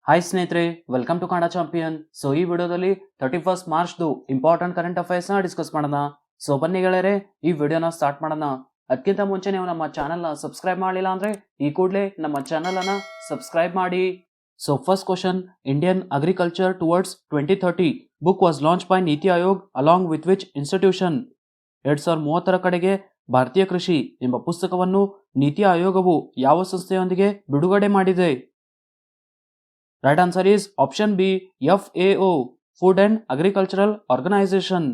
Hi ಸ್ನೇಹಿತರೆ, welcome to Kannada champion. So ಈ ವಿಡಿಯೋದಲ್ಲಿ 31 ಮಾರ್ಚ್ದು ಇಂಪಾರ್ಟೆಂಟ್ ಕರೆಂಟ್ ಅಫೇರ್ಸ್ನ ಡಿಸ್ಕಸ್ ಮಾಡೋಣ. ಸೊ ಬನ್ನಿ ಗೆಳೆಯರೆ, ಈ ವಿಡಿಯೋನ ಸ್ಟಾರ್ಟ್ ಮಾಡೋಣ. ಅದಕ್ಕಿಂತ ಮುಂಚೆ ನೀವು ನಮ್ಮ ಚಾನಲ್ನ ಸಬ್ಸ್ಕ್ರೈಬ್ ಮಾಡಲಿಲ್ಲ ಅಂದ್ರೆ ಈ ಕೂಡಲೇ ನಮ್ಮ ಚಾನಲ್ ಅನ್ನ ಸಬ್ಸ್ಕ್ರೈಬ್ ಮಾಡಿ. So first question, Indian agriculture towards 2030 book was launch by NITI Aayog along with which institution? 2030 ಕಡೆಗೆ ಭಾರತೀಯ ಕೃಷಿ ಎಂಬ ಪುಸ್ತಕವನ್ನು ನೀತಿ ಆಯೋಗವು ಯಾವ ಸಂಸ್ಥೆಯೊಂದಿಗೆ ಬಿಡುಗಡೆ ಮಾಡಿದೆ? Right answer is option B, FAO, food and agricultural organisation.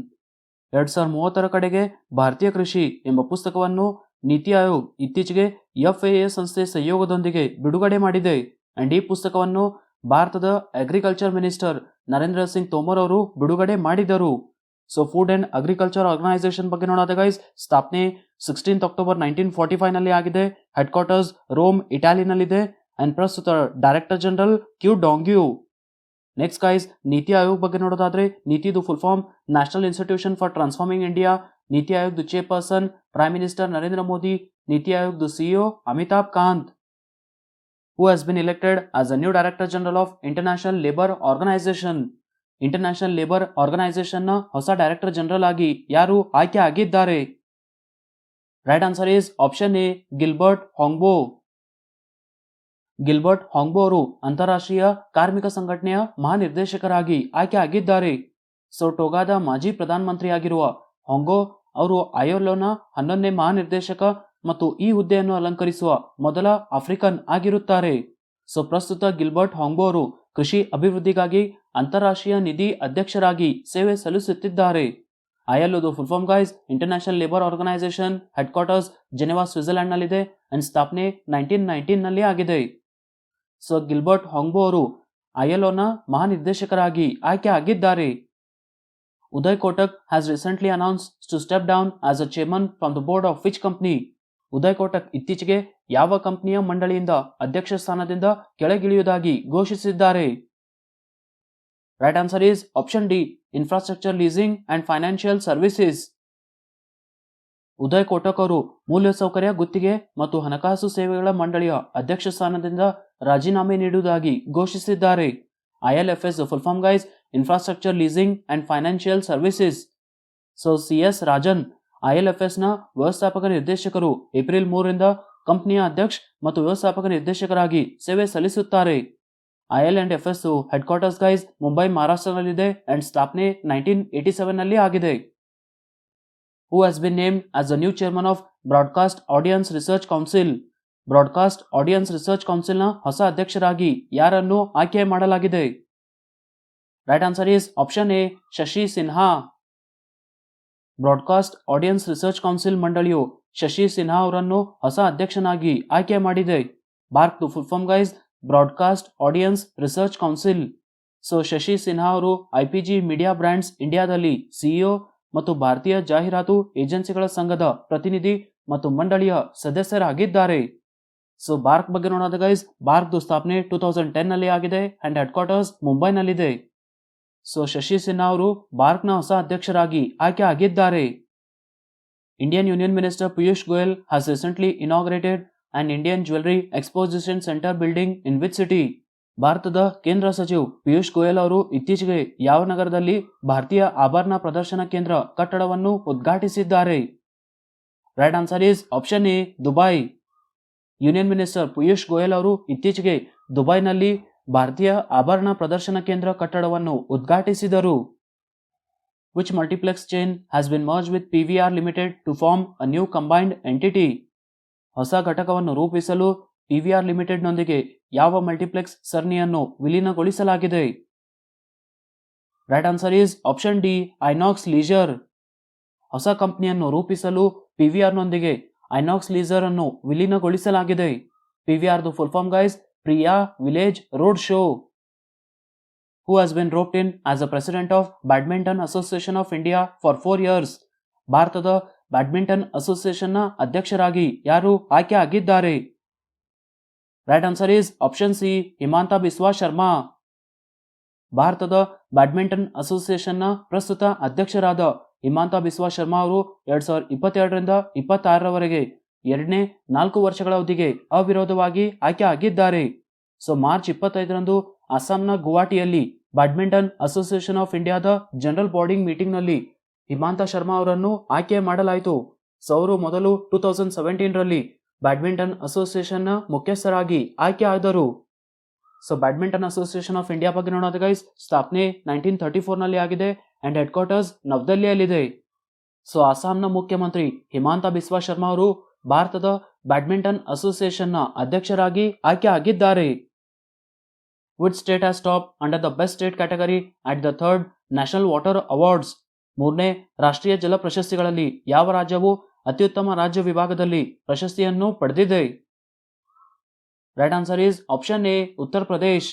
2030 ಕಡೆಗೆ ಭಾರತೀಯ ಕೃಷಿ ಎಂಬ ಪುಸ್ತಕವನ್ನು ನೀತಿ ಆಯೋಗ್ ಇತ್ತೀಚೆಗೆ FAO ಸಂಸ್ಥೆ ಸಹಯೋಗದೊಂದಿಗೆ ಬಿಡುಗಡೆ ಮಾಡಿದೆ. ಅಂಡ್ ಈ ಪುಸ್ತಕವನ್ನು ಭಾರತದ ಅಗ್ರಿಕಲ್ಚರ್ ಮಿನಿಸ್ಟರ್ ನರೇಂದ್ರ ಸಿಂಗ್ ತೋಮರ್ ಅವರು ಬಿಡುಗಡೆ ಮಾಡಿದರು. So food and agriculture organization ಬಗ್ಗೆ ನೋಡೋದ ಗೈಸ್, ಸ್ಥಾಪನೆ 16 ಅಕ್ಟೋಬರ್ 1945 ನಲ್ಲಿ ಆಗಿದೆ. ಹೆಡ್ ಕ್ವಾರ್ಟರ್ಸ್ ರೋಮ್, ಇಟಾಲಿನಲ್ಲಿದೆ. ಅಂಡ್ ಪ್ರಸ್ತುತ director general Qu Dongyu. Next guys, NITI Aayog ಬಗ್ಗೆ ನೋಡೋದಾದ್ರೆ, ನೀತಿದು full form national institution for transforming India. NITI ಆಯೋಗ್ದು chairperson prime minister Narendra Modi. NITI ಆಯೋಗ್ದು CEO Amitabh Kant. Who has been elected as a new director general of international labour organization? International labour organization ನ ಹೊಸ director general ಆಗಿ ಯಾರು ಆಯ್ಕೆ ಆಗಿದ್ದಾರೆ? Right answer is option A, Gilbert Houngbo. Gilbert Houngbo ಅವರು ಅಂತಾರಾಷ್ಟ್ರೀಯ ಕಾರ್ಮಿಕ ಸಂಘಟನೆಯ ಮಹಾನಿರ್ದೇಶಕರಾಗಿ ಆಯ್ಕೆ ಆಗಿದ್ದಾರೆ. ಸೊ ಟೋಗಾದ ಮಾಜಿ ಪ್ರಧಾನಮಂತ್ರಿಯಾಗಿರುವ ಹಾಂಗ್ಬೋ ಅವರು ಐಎಲ್ಒನ 11ನೇ ಮಹಾನಿರ್ದೇಶಕ ಮತ್ತು ಈ ಹುದ್ದೆಯನ್ನು ಅಲಂಕರಿಸುವ ಮೊದಲ ಆಫ್ರಿಕನ್ ಆಗಿರುತ್ತಾರೆ. ಸೊ ಪ್ರಸ್ತುತ ಗಿಲ್ಬರ್ಟ್ ಹಾಂಗ್ಬೋ ಅವರು ಕೃಷಿ ಅಭಿವೃದ್ಧಿಗಾಗಿ ಅಂತಾರಾಷ್ಟ್ರೀಯ ನಿಧಿ ಅಧ್ಯಕ್ಷರಾಗಿ ಸೇವೆ ಸಲ್ಲಿಸುತ್ತಿದ್ದಾರೆ. ಐಎಲ್ಒದು full form guys, international labour organization. Headquarters Geneva, Switzerland ನಲ್ಲಿದೆ. ಅಂಡ್ ಸ್ಥಾಪನೆ 1919 ನಲ್ಲಿ ಆಗಿದೆ. ಸೊ ಗಿಲ್ಬರ್ಟ್ ಹಾಂಗ್ಬೋ ಅವರು ಐಎಲ್ಒನ ಮಹಾನಿರ್ದೇಶಕರಾಗಿ ಆಯ್ಕೆ ಆಗಿದ್ದಾರೆ. Uday Kotak has recently announced to step down as a chairman from the board of which company? Uday Kotak ಇತ್ತೀಚೆಗೆ ಯಾವ ಕಂಪನಿಯ ಮಂಡಳಿಯಿಂದ ಅಧ್ಯಕ್ಷ ಸ್ಥಾನದಿಂದ ಕೆಳಗಿಳಿಯುವುದಾಗಿ ಘೋಷಿಸಿದ್ದಾರೆ? Right answer is option D, infrastructure leasing and financial services. Uday Kotak ಅವರು ಮೂಲಸೌಕರ್ಯ ಗುತ್ತಿಗೆ ಮತ್ತು ಹಣಕಾಸು ಸೇವೆಗಳ ಮಂಡಳಿಯ ಅಧ್ಯಕ್ಷ ಸ್ಥಾನದಿಂದ ರಾಜೀನಾಮೆ ನೀಡುವುದಾಗಿ ಘೋಷಿಸಿದ್ದಾರೆ. ILFS full form guys, infrastructure leasing and financial services. So CS Rajan ILFS ನ ವ್ಯವಸ್ಥಾಪಕ ನಿರ್ದೇಶಕರು ಏಪ್ರಿಲ್ 3ರಿಂದ ಕಂಪನಿಯ ಅಧ್ಯಕ್ಷ ಮತ್ತು ವ್ಯವಸ್ಥಾಪಕ ನಿರ್ದೇಶಕರಾಗಿ ಸೇವೆ ಸಲ್ಲಿಸುತ್ತಾರೆ. IL&FS headquarters guys Mumbai, ಮಹಾರಾಷ್ಟ್ರನಲ್ಲಿದೆ. ಅಂಡ್ ಸ್ಥಾಪನೆ 1987 ನಲ್ಲಿ ಆಗಿದೆ. Who has been named as the new chairman of Broadcast Audience Research Council? Broadcast audience research ಕೌನ್ಸಿಲ್ನ ಹೊಸ ಅಧ್ಯಕ್ಷರಾಗಿ ಯಾರನ್ನು ಆಯ್ಕೆ ಮಾಡಲಾಗಿದೆ? Right answer is option A, Shashi Sinha. Broadcast audience research council ಮಂಡಳಿಯು ಶಶಿ ಸಿನ್ಹಾ ಅವರನ್ನು ಹೊಸ ಅಧ್ಯಕ್ಷನಾಗಿ ಆಯ್ಕೆ ಮಾಡಿದೆ. ಬಾರ್ಕ್ದು full form guys, broadcast audience research council. So Shashi Sinha ಅವರು IPG ಮೀಡಿಯಾ ಬ್ರ್ಯಾಂಡ್ಸ್ ಇಂಡಿಯಾದಲ್ಲಿ CEO ಮತ್ತು ಭಾರತೀಯ ಜಾಹೀರಾತು ಏಜೆನ್ಸಿಗಳ ಸಂಘದ ಪ್ರತಿನಿಧಿ ಮತ್ತು ಮಂಡಳಿಯ ಸದಸ್ಯರಾಗಿದ್ದಾರೆ. ಸೊ ಬಾರ್ಕ್ ಬಗ್ಗೆ ನೋಡೋದ ಗೈಸ್, ಬಾರ್ಕ್ದು ಸ್ಥಾಪನೆ 2010 ನಲ್ಲಿ ಆಗಿದೆ. ಅಂಡ್ ಹೆಡ್ ಕ್ವಾರ್ಟರ್ಸ್ ಮುಂಬೈನಲ್ಲಿದೆ. ಸೊ ಶಶಿ ಸಿನ್ಹಾ ಅವರು ಬಾರ್ಕ್ನ ಹೊಸ ಅಧ್ಯಕ್ಷರಾಗಿ ಆಯ್ಕೆ ಆಗಿದ್ದಾರೆ. Indian union minister Piyush Goyal has recently inaugurated an Indian jewellery exposition centre building in which city? ಭಾರತದ ಕೇಂದ್ರ ಸಚಿವ ಪಿಯೂಷ್ ಗೋಯಲ್ ಅವರು ಇತ್ತೀಚೆಗೆ ಯಾವ ನಗರದಲ್ಲಿ ಭಾರತೀಯ ಆಭರಣ ಪ್ರದರ್ಶನ ಕೇಂದ್ರ ಕಟ್ಟಡವನ್ನು ಉದ್ಘಾಟಿಸಿದ್ದಾರೆ? Right answer is option A, Dubai. Union minister Piyush Goyal ಅವರು ಇತ್ತೀಚೆಗೆ ದುಬೈನಲ್ಲಿ ಭಾರತೀಯ ಆಭರಣ ಪ್ರದರ್ಶನ ಕೇಂದ್ರ ಕಟ್ಟಡವನ್ನು ಉದ್ಘಾಟಿಸಿದರು. Which multiplex chain has been merge with PVR limited to form a new combined entity? ಹೊಸ ಘಟಕವನ್ನು ರೂಪಿಸಲು PVR ಲಿಮಿಟೆಡ್ನೊಂದಿಗೆ ಯಾವ ಮಲ್ಟಿಪ್ಲೆಕ್ಸ್ ಸರಣಿಯನ್ನು ವಿಲೀನಗೊಳಿಸಲಾಗಿದೆ? Right answer is option D, INOX leisure. ಹೊಸ ಕಂಪನಿಯನ್ನು ರೂಪಿಸಲು PVRನೊಂದಿಗೆ ಐನಾಕ್ಸ್ ಲೀಜರ್ ಅನ್ನು ವಿಲೀನಗೊಳಿಸಲಾಗಿದೆ. PVRದು full form guys, Priya village road show. Who has been roped in as a president of badminton association of India for 4 years? ಭಾರತದ ಬ್ಯಾಡ್ಮಿಂಟನ್ ಅಸೋಸಿಯೇಷನ್ನ ಅಧ್ಯಕ್ಷರಾಗಿ ಯಾರು ಆಯ್ಕೆ ಆಗಿದ್ದಾರೆ? Right answer is option C, Himanta Biswa Sharma. ಭಾರತದ ಬ್ಯಾಡ್ಮಿಂಟನ್ ಅಸೋಸಿಯೇಷನ್ನ ಪ್ರಸ್ತುತ ಅಧ್ಯಕ್ಷರಾದ ಹಿಮಾಂತ ಬಿಸ್ವಾ ಶರ್ಮಾ ಅವರು 2022ರಿಂದ 26ರವರೆಗೆ ಎರಡನೇ 4 ವರ್ಷಗಳ ಅವಧಿಗೆ ಅವಿರೋಧವಾಗಿ ಆಯ್ಕೆ ಆಗಿದ್ದಾರೆ. ಸೊ ಮಾರ್ಚ್ 25ರಂದು ಅಸ್ಸಾಂನ ಗುವಾಹಟಿಯಲ್ಲಿ ಬ್ಯಾಡ್ಮಿಂಟನ್ ಅಸೋಸಿಯೇಷನ್ ಆಫ್ ಇಂಡಿಯಾದ ಜನರಲ್ ಬಾಡಿಂಗ್ ಮೀಟಿಂಗ್ನಲ್ಲಿ ಹಿಮಾಂತ ಶರ್ಮಾ ಅವರನ್ನು ಆಯ್ಕೆ ಮಾಡಲಾಯಿತು. ಸೊ ಅವರು ಮೊದಲು 2017ರಲ್ಲಿ ಬ್ಯಾಡ್ಮಿಂಟನ್ ಅಸೋಸಿಯೇಷನ್ನ ಮುಖ್ಯಸ್ಥರಾಗಿ ಆಯ್ಕೆ ಆದರು. So badminton association of India ಬಗ್ಗೆ ನೋಡೋದು ಗೈಸ್, ಸ್ಥಾಪನೆ 1934ನಲ್ಲಿ ಆಗಿದೆ ಅಂಡ್ ಹೆಡ್ ಕ್ವಾರ್ಟರ್ಸ್ ನವದೆಹಲಿಯಲ್ಲಿದೆ. ಸೊ ಅಸ್ಸಾಂನ ಮುಖ್ಯಮಂತ್ರಿ ಹಿಮಾಂತ ಬಿಸ್ವಾ ಶರ್ಮಾ ಅವರು ಭಾರತದ ಬ್ಯಾಡ್ಮಿಂಟನ್ ಅಸೋಸಿಯೇಷನ್ನ ಅಧ್ಯಕ್ಷರಾಗಿ ಆಯ್ಕೆ ಆಗಿದ್ದಾರೆ. Which state has top under the best state category at the third national water awards? ಮೂರನೇ ರಾಷ್ಟ್ರೀಯ ಜಲ ಪ್ರಶಸ್ತಿಗಳಲ್ಲಿ ಯಾವ ರಾಜ್ಯವು ಅತ್ಯುತ್ತಮ ರಾಜ್ಯ ವಿಭಾಗದಲ್ಲಿ ಪ್ರಶಸ್ತಿಯನ್ನು ಪಡೆದಿದೆ? Right answer is option A, Uttar Pradesh.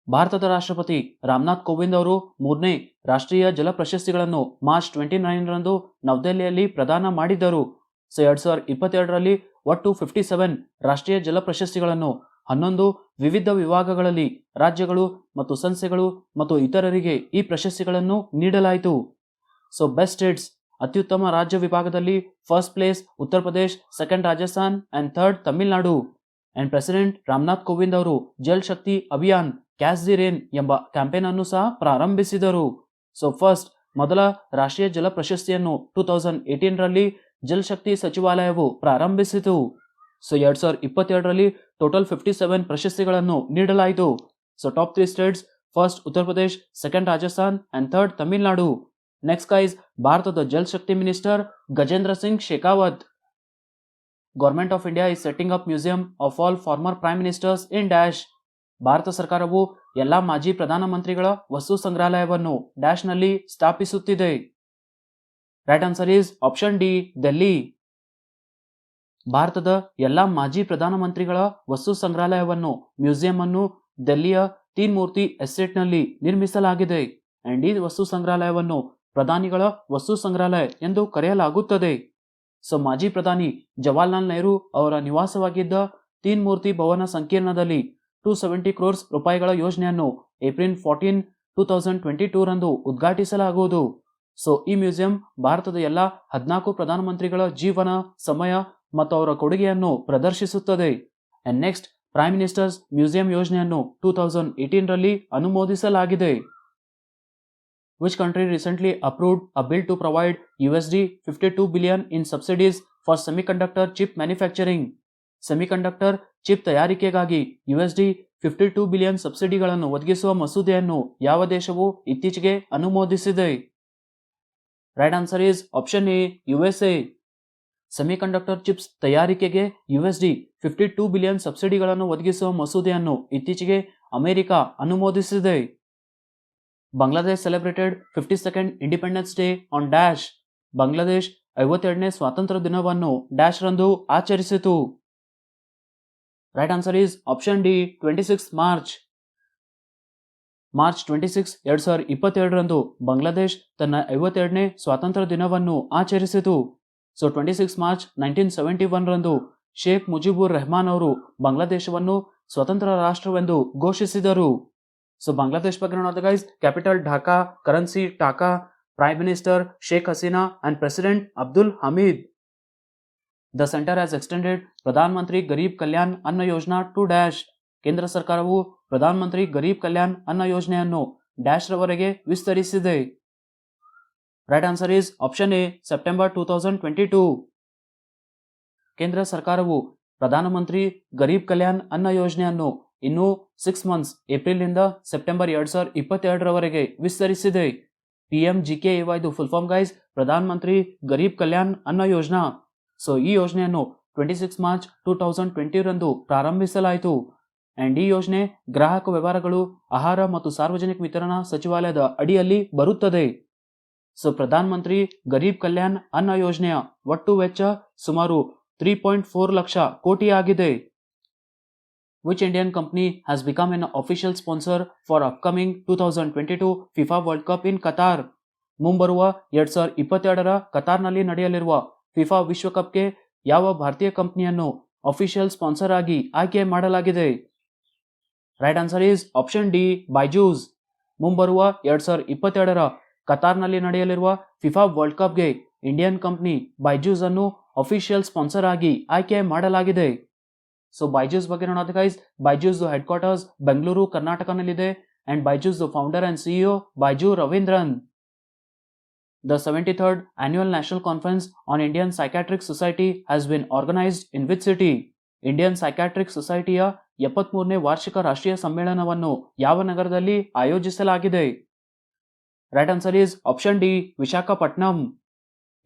ಭಾರತದ ರಾಷ್ಟ್ರಪತಿ ರಾಮನಾಥ್ ಕೋವಿಂದ್ ಅವರು ಮೂರನೇ ರಾಷ್ಟ್ರೀಯ ಜಲ ಪ್ರಶಸ್ತಿಗಳನ್ನು ಮಾರ್ಚ್ 29ರಂದು ನವದೆಹಲಿಯಲ್ಲಿ ಪ್ರದಾನ ಮಾಡಿದ್ದರು. ಸೊ 2022ರಲ್ಲಿ ಒಟ್ಟು 57 ರಾಷ್ಟ್ರೀಯ ಜಲ ಪ್ರಶಸ್ತಿಗಳನ್ನು 11 ವಿವಿಧ ವಿಭಾಗಗಳಲ್ಲಿ ರಾಜ್ಯಗಳು ಮತ್ತು ಸಂಸ್ಥೆಗಳು ಮತ್ತು ಇತರರಿಗೆ ಈ ಪ್ರಶಸ್ತಿಗಳನ್ನು ನೀಡಲಾಯಿತು. ಸೊ ಬೆಸ್ಟ್ ಸ್ಟೇಟ್ಸ್ ಅತ್ಯುತ್ತಮ ರಾಜ್ಯ ವಿಭಾಗದಲ್ಲಿ ಫಸ್ಟ್ ಪ್ಲೇಸ್ ಉತ್ತರ Pradesh, second Rajasthan and third Tamil Nadu. And president Ramnath Kovind ಅವರು ಜಲ್ ಶಕ್ತಿ ಅಭಿಯಾನ್ ಕ್ಯಾಚ್ ದಿ ರೇನ್ ಎಂಬ ಕ್ಯಾಂಪೇನ್ ಅನ್ನು ಸಹ ಪ್ರಾರಂಭಿಸಿದರು. ಸೊ ಫಸ್ಟ್ ಮೊದಲ ರಾಷ್ಟ್ರೀಯ ಜಲ ಪ್ರಶಸ್ತಿಯನ್ನು 2018ರಲ್ಲಿ ಜಲ್ ಶಕ್ತಿ ಸಚಿವಾಲಯವು ಪ್ರಾರಂಭಿಸಿತು. ಸೊ 2022ರಲ್ಲಿ ಟೋಟಲ್ 57 ಪ್ರಶಸ್ತಿಗಳನ್ನು ನೀಡಲಾಯಿತು. So top 3 states, first Uttar Pradesh, second Rajasthan and third Tamil Nadu. Next guys, ಭಾರತದ Jal Shakti minister Gajendra Singh Shekhawat. Government of India is setting up museum of all former prime ministers in dash. ಭಾರತ ಸರ್ಕಾರವು ಎಲ್ಲಾ ಮಾಜಿ ಪ್ರಧಾನಮಂತ್ರಿಗಳ ವಸ್ತು ಸಂಗ್ರಹಾಲಯವನ್ನು ಡ್ಯಾಶ್ನಲ್ಲಿ ಸ್ಥಾಪಿಸುತ್ತಿದೆ. Right answer is option D, Delhi. ಭಾರತದ ಎಲ್ಲಾ ಮಾಜಿ ಪ್ರಧಾನಮಂತ್ರಿಗಳ ವಸ್ತು ಸಂಗ್ರಹಾಲಯವನ್ನು ಮ್ಯೂಸಿಯಂ ಅನ್ನು ದೆಹಲಿಯ ತೀನ್ ಮೂರ್ತಿ ಎಸ್ಟೇಟ್ನಲ್ಲಿ ನಿರ್ಮಿಸಲಾಗಿದೆ. ಅಂಡ್ ಈ ವಸ್ತು ಸಂಗ್ರಹಾಲಯವನ್ನು ಪ್ರಧಾನಿಗಳ ವಸ್ತು ಸಂಗ್ರಹಾಲಯ ಎಂದು ಕರೆಯಲಾಗುತ್ತದೆ. ಸೊ ಮಾಜಿ ಪ್ರಧಾನಿ ಜವಾಹರ್ಲಾಲ್ ನೆಹರು ಅವರ ನಿವಾಸವಾಗಿದ್ದ ತೀನ್ ಮೂರ್ತಿ ಭವನ ಸಂಕೀರ್ಣದಲ್ಲಿ 270 crores ರೂಪಾಯಿಗಳ ಯೋಜನೆಯನ್ನು ಏಪ್ರಿಲ್ 14, 2022ರಂದು ಉದ್ಘಾಟಿಸಲಾಗುವುದು. ಸೊ ಈ ಮ್ಯೂಸಿಯಂ ಭಾರತದ ಎಲ್ಲ 14 ಪ್ರಧಾನಮಂತ್ರಿಗಳ ಜೀವನ, ಸಮಯ ಮತ್ತು ಅವರ ಕೊಡುಗೆಯನ್ನು ಪ್ರದರ್ಶಿಸುತ್ತದೆ. And next, prime ministers museum ಯೋಜನೆಯನ್ನು 2018ರಲ್ಲಿ ಅನುಮೋದಿಸಲಾಗಿದೆ. Which country recently approved a bill to provide $52 billion in subsidies for semiconductor chip manufacturing? Semiconductor chip ತಯಾರಿಕೆಗಾಗಿ $52 ಬಿಲಿಯನ್ ಸಬ್ಸಿಡಿಗಳನ್ನು ಒದಗಿಸುವ ಮಸೂದೆಯನ್ನು ಯಾವ ದೇಶವು ಇತ್ತೀಚೆಗೆ ಅನುಮೋದಿಸಿದೆ? Right answer is option A, USA. Semiconductor chips ತಯಾರಿಕೆಗೆ $52 ಬಿಲಿಯನ್ ಸಬ್ಸಿಡಿಗಳನ್ನು ಒದಗಿಸುವ ಮಸೂದೆಯನ್ನು ಇತ್ತೀಚೆಗೆ ಅಮೆರಿಕ ಅನುಮೋದಿಸಿದೆ. Bangladesh celebrated 52nd independence day on dash. Bangladesh 52ನೇ ಸ್ವಾತಂತ್ರ್ಯ ದಿನವನ್ನು ಡ್ಯಾಶ್ ರಂದು ಆಚರಿಸಿತು. Right answer is option D, 26 March. March 26, 2022ರಂದು ಬಾಂಗ್ಲಾದೇಶ್ ತನ್ನ 52ನೇ ಸ್ವಾತಂತ್ರ್ಯ ದಿನವನ್ನು ಆಚರಿಸಿತು. ಸೊ 26 ಮಾರ್ಚ್ 1971ರಂದು ಶೇಖ್ ಮುಜಿಬುರ್ ರೆಹಮಾನ್ ಅವರು ಬಾಂಗ್ಲಾದೇಶವನ್ನು ಸ್ವತಂತ್ರ ರಾಷ್ಟ್ರವೆಂದು ಘೋಷಿಸಿದರು. ಸೊ ಬಾಂಗ್ಲಾದೇಶ್ ಬಗ್ಗೆ ನೋಡೋದು guys, capital Dhaka, currency taka, prime minister Sheikh Hasina and president Abdul Hamid. The centre has extended Pradhan Mantri Garib Kalyan ಅನ್ನ ಯೋಜನಾ ಟು ಡ್ಯಾಶ್. ಕೇಂದ್ರ ಸರ್ಕಾರವು ಪ್ರಧಾನ ಮಂತ್ರಿ ಗರೀಬ್ ಕಲ್ಯಾಣ್ ಅನ್ನ ಯೋಜನೆಯನ್ನು ಡ್ಯಾಶ್ ರವರೆಗೆ ವಿಸ್ತರಿಸಿದೆ. Right answer is option A, September 2022. ಕೇಂದ್ರ ಸರ್ಕಾರವು ಪ್ರಧಾನಮಂತ್ರಿ ಗರೀಬ್ ಕಲ್ಯಾಣ್ ಅನ್ನ ಯೋಜನೆಯನ್ನು ಇನ್ನೂ 6 ಮಂತ್ಸ್, ಏಪ್ರಿಲ್ನಿಂದ ಸೆಪ್ಟೆಂಬರ್ 2022ರವರೆಗೆ ವಿಸ್ತರಿಸಿದೆ. PMGKY ಇದು ಫುಲ್ ಫಾರ್ಮ್ ಗೈಸ್, ಪ್ರಧಾನ ಮಂತ್ರಿ ಗರೀಬ್ ಕಲ್ಯಾಣ್ ಅನ್ನ ಯೋಜನಾ. ಸೊ ಈ ಯೋಜನೆಯನ್ನು 26 ಮಾರ್ಚ್ 2020ರಂದು ಪ್ರಾರಂಭಿಸಲಾಯಿತು. ಅಂಡ್ ಈ ಯೋಜನೆ ಗ್ರಾಹಕ ವ್ಯವಹಾರಗಳು, ಆಹಾರ ಮತ್ತು ಸಾರ್ವಜನಿಕ ವಿತರಣಾ ಸಚಿವಾಲಯದ ಅಡಿಯಲ್ಲಿ ಬರುತ್ತದೆ. ಸೊ ಪ್ರಧಾನ ಮಂತ್ರಿ ಗರೀಬ್ ಕಲ್ಯಾಣ್ ಅನ್ನ ಯೋಜನೆಯ ಒಟ್ಟು ವೆಚ್ಚ ಸುಮಾರು 3.4 ಲಕ್ಷ ಕೋಟಿ ಆಗಿದೆ. Which Indian company has become an official sponsor for upcoming 2022 FIFA World Cup in Qatar? ಮುಂಬರುವ 2022ರ ಕತಾರ್ನಲ್ಲಿ ನಡೆಯಲಿರುವ ಫಿಫಾ ವಿಶ್ವಕಪ್ಗೆ ಯಾವ ಭಾರತೀಯ ಕಂಪನಿಯನ್ನು ಅಫಿಷಿಯಲ್ ಸ್ಪಾನ್ಸರ್ ಆಗಿ ಆಯ್ಕೆ ಮಾಡಲಾಗಿದೆ? Right answer is option D, Byju's. ಮುಂಬರುವ 2022ರ ಕತಾರ್ನಲ್ಲಿ ನಡೆಯಲಿರುವ ಫಿಫಾ ವರ್ಲ್ಡ್ ಕಪ್ಗೆ ಇಂಡಿಯನ್ ಕಂಪನಿ ಬೈಜೂಸ್ ಅನ್ನು ಅಫಿಷಿಯಲ್ ಸ್ಪಾನ್ಸರ್ ಆಗಿ ಆಯ್ಕೆ ಮಾಡಲಾಗಿದೆ. ಸೊ ಬೈಜೂಸ್ ಬಗ್ಗೆ ನೋಡೋದು guys, Byju's headquarters Bengaluru ಕರ್ನಾಟಕನಲ್ಲಿದೆ and Byju's founder and CEO Byju Raveendran. The 73rd Annual National Conference on Indian Psychiatric Society has been organized in which city? Indian psychiatric ಸೊಸೈಟಿಯ 73ನೇ ವಾರ್ಷಿಕ ರಾಷ್ಟ್ರೀಯ ಸಮ್ಮೇಳನವನ್ನು ಯಾವ ನಗರದಲ್ಲಿ ಆಯೋಜಿಸಲಾಗಿದೆ? Right answer is option D, Visakhapatnam.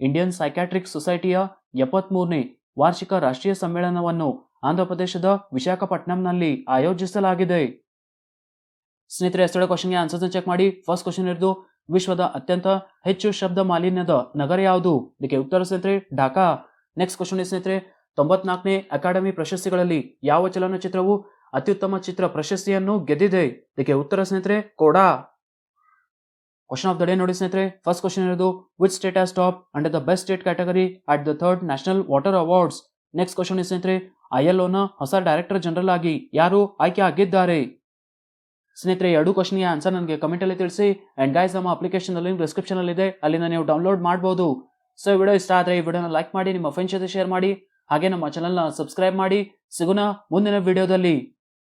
ಇಂಡಿಯನ್ ಸೈಕ್ಯಾಟ್ರಿಕ್ ಸೊಸೈಟಿಯ 73ನೇ ವಾರ್ಷಿಕ ರಾಷ್ಟ್ರೀಯ ಸಮ್ಮೇಳನವನ್ನು ಆಂಧ್ರಪ್ರದೇಶದ ವಿಶಾಖಪಟ್ಟಣಂನಲ್ಲಿ ಆಯೋಜಿಸಲಾಗಿದೆ. ಸ್ನೇಹಿತರೆ, ಎಷ್ಟೋ ಕ್ವಶನ್ಗೆ ಆನ್ಸರ್ಸ್ ಚೆಕ್ ಮಾಡಿ. ಫಸ್ಟ್ ಕ್ವಶನ್ ಇರೋದು ವಿಶ್ವದ ಅತ್ಯಂತ ಹೆಚ್ಚು ಶಬ್ದ ಮಾಲಿನ್ಯದ ನಗರ ಯಾವುದು? ಇದಕ್ಕೆ ಉತ್ತರ ಸ್ನೇಹಿತರೆ ಢಾಕಾ. ನೆಕ್ಸ್ಟ್ ಕ್ವಶನ್ ಸ್ನೇಹಿತರೆ, 94ನೇ ಅಕಾಡೆಮಿ ಪ್ರಶಸ್ತಿಗಳಲ್ಲಿ ಯಾವ ಚಲನಚಿತ್ರವು ಅತ್ಯುತ್ತಮ ಚಿತ್ರ ಪ್ರಶಸ್ತಿಯನ್ನು ಗೆದ್ದಿದೆ? ಇದಕ್ಕೆ ಉತ್ತರ ಸ್ನೇಹಿತರೆ ಕೋಡಾ. ಕ್ವಶನ್ ಆಫ್ ದ ಡೇ ನೋಡಿ ಸ್ನೇಹಿತರೆ, ಫಸ್ಟ್ ಕ್ವಶನ್ ಇರೋದು which state has top under the best state category at the 3rd national water awards? Next question ಸ್ನೇಹಿತರೆ, ILOನ ಹೊಸ ಡೈರೆಕ್ಟರ್ ಜನರಲ್ ಆಗಿ ಯಾರು ಆಯ್ಕೆ ಆಗಿದ್ದಾರೆ? ಸ್ನೇಹಿತರೆ, ಎರಡು ಕ್ವಶನ್ಗೆ ಆನ್ಸರ್ ನನಗೆ ಕಮೆಂಟ್ ಅಲ್ಲಿ ತಿಳಿಸಿ. ಅಂಡ್ ಗೈಸ್, ನಮ್ಮ ಅಪ್ಲಿಕೇಶನ್ ಲಿಂಕ್ ಡಿಸ್ಕ್ರಿಪ್ಷನ್ ಅಲ್ಲಿ ಇದೆ, ಅಲ್ಲಿಂದ ನೀವು ಡೌನ್ಲೋಡ್ ಮಾಡಬಹುದು. ಸೊ ಈ ವಿಡಿಯೋ ಇಷ್ಟ ಆದರೆ ಈ ವಿಡಿಯೋನ ಲೈಕ್ ಮಾಡಿ, ನಿಮ್ಮ ಫ್ರೆಂಡ್ಸ್ ಜೊತೆ ಶೇರ್ ಮಾಡಿ, ಹಾಗೆ ನಮ್ಮ ಚಾನಲ್ನ ಸಬ್ಸ್ಕ್ರೈಬ್ ಮಾಡಿ. ಸಿಗೋಣ ಮುಂದಿನ ವಿಡಿಯೋದಲ್ಲಿ.